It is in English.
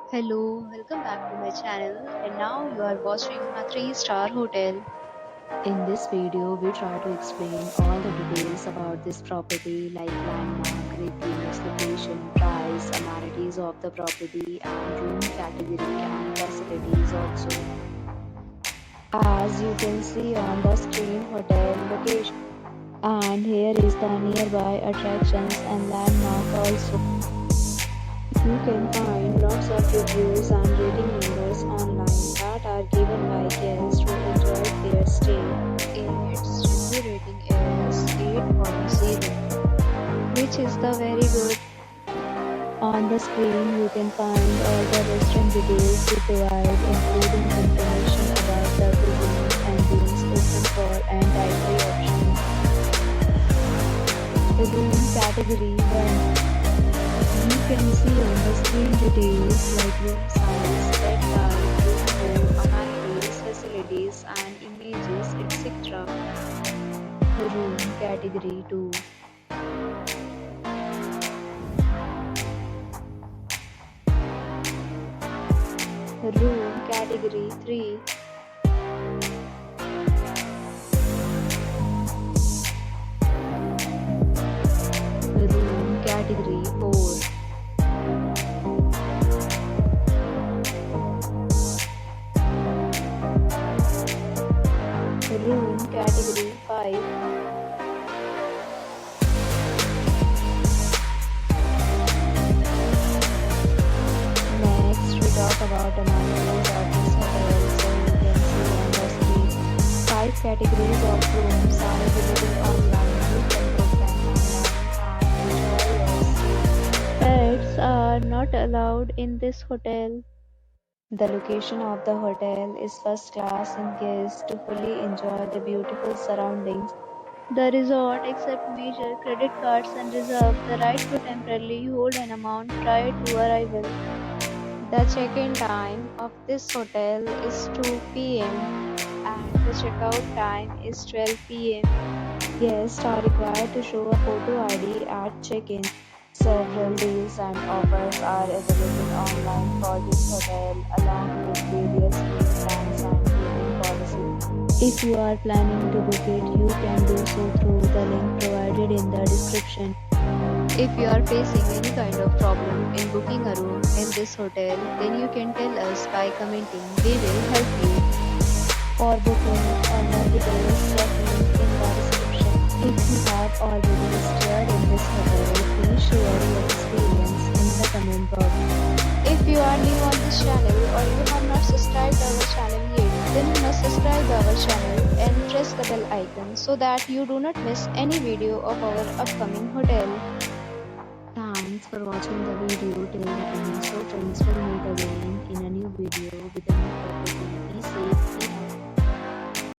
Hello, welcome back to my channel and now you are watching a 3-star hotel. In this video, we try to explain all the details about this property like landmark, reviews, location, price, amenities of the property and room category and facilities also. As you can see on the screen, hotel location. And here is the nearby attractions and landmark also. You can find lots of reviews and rating numbers online that are given by guests who enjoyed their stay. Its review rating is 8.0, which is the very good. On the screen, you can find all the restaurant details we provide, including information about the cuisine and beans open for and dietary options. Room category 1. You can see on the screen details like room size, bed type, room code, amenities, facilities and images, etc. Room category 2. Room category 3. Room category 4. Room category 5. Next, we talk about amenities of this hotel. So you can see on the screen 5 categories of rooms are available online. You can book them online and enjoy your stay. Pets are not allowed in this hotel. The location of the hotel is first class and guests to fully enjoy the beautiful surroundings. The resort accepts major credit cards and reserves the right to temporarily hold an amount prior to arrival. The check-in time of this hotel is 2 p.m. and the checkout time is 12 p.m. Guests are required to show a photo ID at check-in. Several deals and offers are available online for this hotel, along with various meal plans and payment policies. If you are planning to book it, you can do so through the link provided in the description. If you are facing any kind of problem in booking a room in this hotel, then you can tell us by commenting. We will help you. For booking or more details, check link in the description. If you have already stayed in this hotel, please share your experience in the comment box. If you are new on this channel or you have not subscribed our channel yet, then you must subscribe our channel and press the bell icon so that you do not miss any video of our upcoming hotel. Thanks for watching the video till the end. So friends, will meet again in a new video with a new